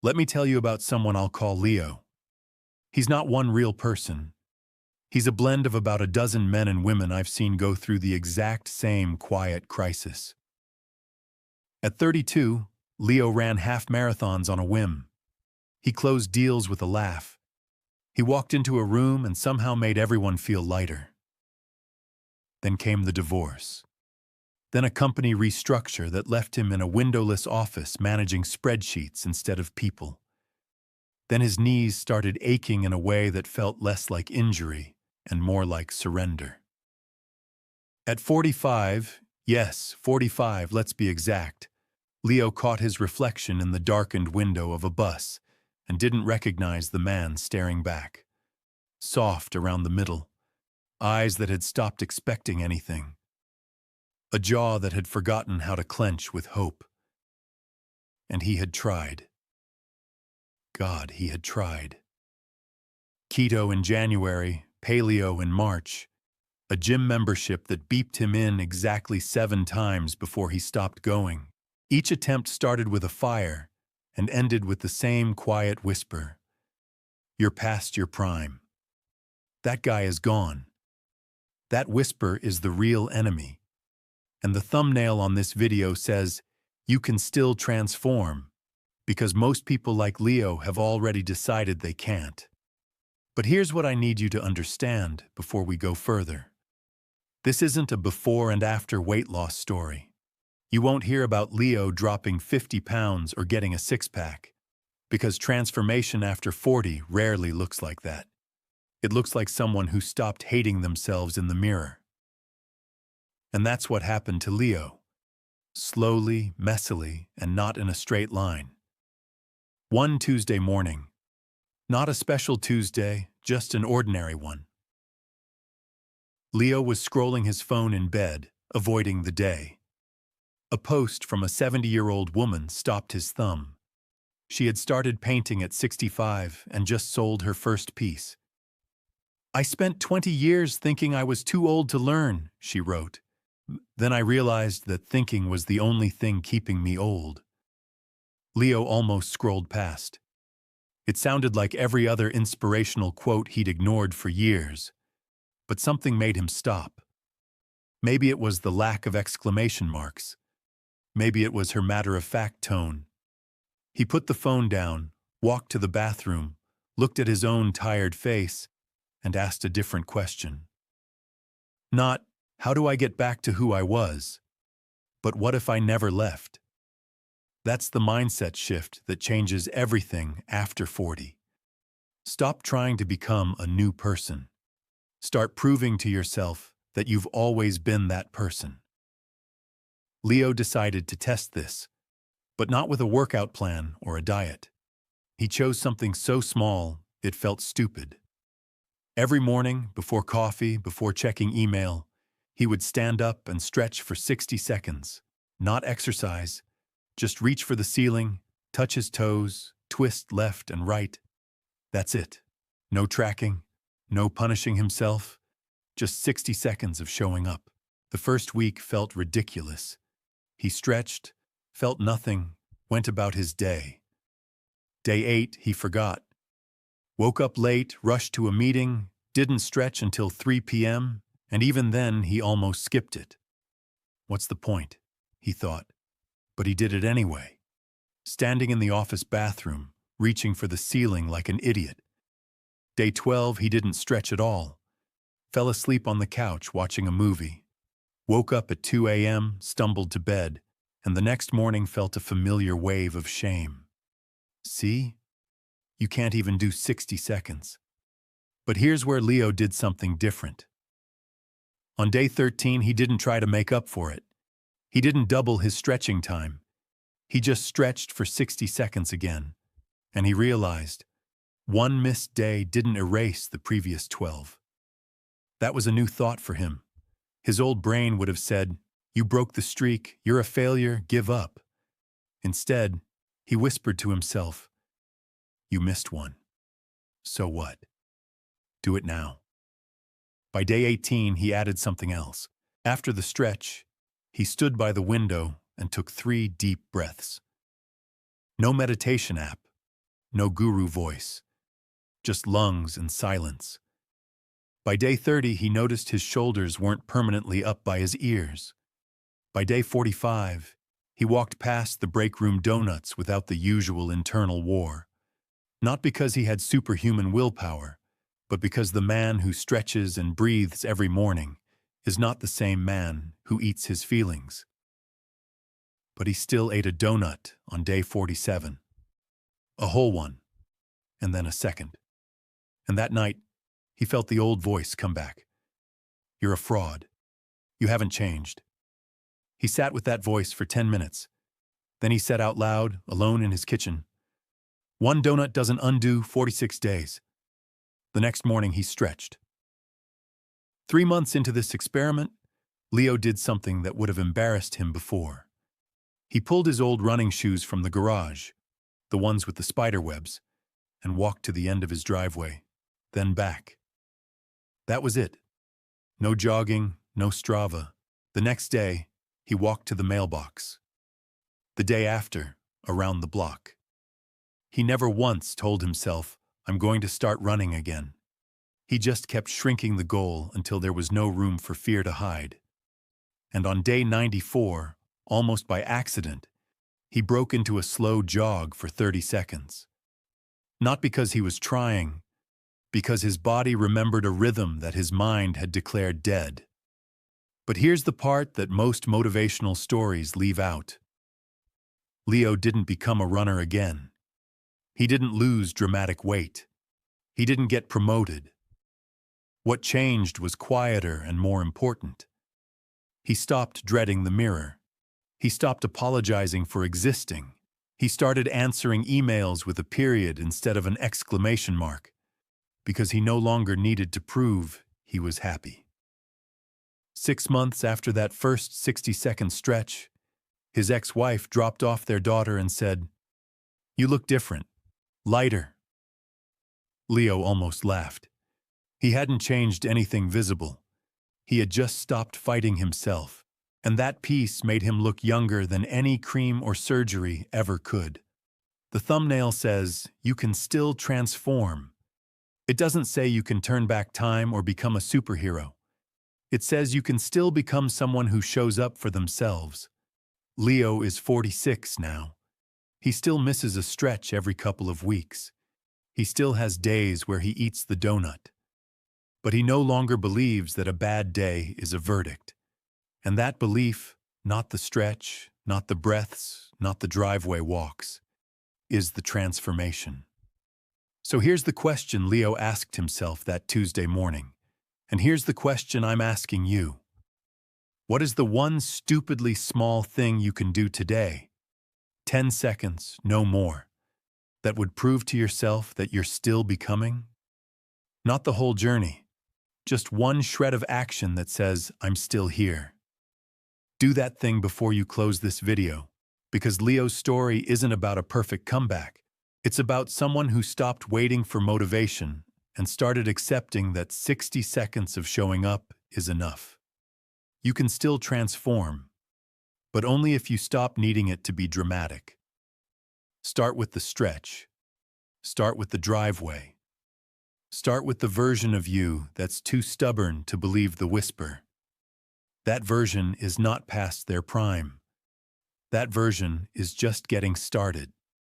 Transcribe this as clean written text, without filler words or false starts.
Let me tell you about someone I'll call Leo. He's not one real person. He's a blend of about a dozen men and women I've seen go through the exact same quiet crisis. At 32, Leo ran half marathons on a whim. He closed deals with a laugh. He walked into a room and somehow made everyone feel lighter. Then came the divorce. Then a company restructure that left him in a windowless office managing spreadsheets instead of people. Then his knees started aching in a way that felt less like injury and more like surrender. At 45, yes, 45, let's be exact, Leo caught his reflection in the darkened window of a bus and didn't recognize the man staring back. Soft around the middle, eyes that had stopped expecting anything. A jaw that had forgotten how to clench with hope. And he had tried. God, he had tried. Keto in January, paleo in March, a gym membership that beeped him in exactly 7 times before he stopped going. Each attempt started with a fire and ended with the same quiet whisper. You're past your prime. That guy is gone. That whisper is the real enemy. And the thumbnail on this video says, you can still transform, because most people like Leo have already decided they can't. But here's what I need you to understand before we go further. This isn't a before and after weight loss story. You won't hear about Leo dropping 50 pounds or getting a six-pack, because transformation after 40 rarely looks like that. It looks like someone who stopped hating themselves in the mirror. And that's what happened to Leo. Slowly, messily, and not in a straight line. One Tuesday morning. Not a special Tuesday, just an ordinary one. Leo was scrolling his phone in bed, avoiding the day. A post from a 70-year-old woman stopped his thumb. She had started painting at 65 and just sold her first piece. I spent 20 years thinking I was too old to learn, she wrote. Then I realized that thinking was the only thing keeping me old. Leo almost scrolled past. It sounded like every other inspirational quote he'd ignored for years. But something made him stop. Maybe it was the lack of exclamation marks. Maybe it was her matter-of-fact tone. He put the phone down, walked to the bathroom, looked at his own tired face, and asked a different question. Not, how do I get back to who I was? But what if I never left? That's the mindset shift that changes everything after 40. Stop trying to become a new person. Start proving to yourself that you've always been that person. Leo decided to test this, but not with a workout plan or a diet. He chose something so small, it felt stupid. Every morning, before coffee, before checking email, he would stand up and stretch for 60 seconds. Not exercise, just reach for the ceiling, touch his toes, twist left and right. That's it. No tracking, no punishing himself, just 60 seconds of showing up. The first week felt ridiculous. He stretched, felt nothing, went about his day. Day 8, he forgot. Woke up late, rushed to a meeting, didn't stretch until 3 p.m., and even then he almost skipped it. What's the point? He thought. But he did it anyway. Standing in the office bathroom, reaching for the ceiling like an idiot. Day 12, he didn't stretch at all. Fell asleep on the couch watching a movie. Woke up at 2 a.m., stumbled to bed, and the next morning felt a familiar wave of shame. See? You can't even do 60 seconds. But here's where Leo did something different. On day 13, he didn't try to make up for it. He didn't double his stretching time. He just stretched for 60 seconds again. And he realized, one missed day didn't erase the previous 12. That was a new thought for him. His old brain would have said, you broke the streak, you're a failure, give up. Instead, he whispered to himself, you missed one. So what? Do it now. By day 18, he added something else. After the stretch, he stood by the window and took 3 deep breaths. No meditation app, no guru voice, just lungs and silence. By day 30, he noticed his shoulders weren't permanently up by his ears. By day 45, he walked past the break room donuts without the usual internal war. Not because he had superhuman willpower, but because the man who stretches and breathes every morning is not the same man who eats his feelings. But he still ate a donut on day 47. A whole one, and then a second. And that night, he felt the old voice come back. You're a fraud. You haven't changed. He sat with that voice for 10 minutes. Then he said out loud, alone in his kitchen, one donut doesn't undo 46 days. The next morning he stretched. 3 months into this experiment, Leo did something that would have embarrassed him before. He pulled his old running shoes from the garage, the ones with the spider webs, and walked to the end of his driveway, then back. That was it. No jogging, no Strava. The next day, he walked to the mailbox. The day after, around the block. He never once told himself, I'm going to start running again. He just kept shrinking the goal until there was no room for fear to hide. And on day 94, almost by accident, he broke into a slow jog for 30 seconds. Not because he was trying, because his body remembered a rhythm that his mind had declared dead. But here's the part that most motivational stories leave out. Leo didn't become a runner again. He didn't lose dramatic weight. He didn't get promoted. What changed was quieter and more important. He stopped dreading the mirror. He stopped apologizing for existing. He started answering emails with a period instead of an exclamation mark, because he no longer needed to prove he was happy. 6 months after that first 60-second stretch, his ex-wife dropped off their daughter and said, "You look different, lighter." Leo almost laughed. He hadn't changed anything visible. He had just stopped fighting himself, and that piece made him look younger than any cream or surgery ever could. The thumbnail says, "You can still transform." It doesn't say you can turn back time or become a superhero. It says you can still become someone who shows up for themselves. Leo is 46 now. He still misses a stretch every couple of weeks. He still has days where he eats the donut. But he no longer believes that a bad day is a verdict. And that belief, not the stretch, not the breaths, not the driveway walks, is the transformation. So here's the question Leo asked himself that Tuesday morning. And here's the question I'm asking you. What is the one stupidly small thing you can do today, 10 seconds, no more, that would prove to yourself that you're still becoming? Not the whole journey, just one shred of action that says, I'm still here. Do that thing before you close this video, because Leo's story isn't about a perfect comeback. It's about someone who stopped waiting for motivation and started accepting that 60 seconds of showing up is enough. You can still transform, but only if you stop needing it to be dramatic. Start with the stretch. Start with the driveway. Start with the version of you that's too stubborn to believe the whisper. That version is not past their prime. That version is just getting started.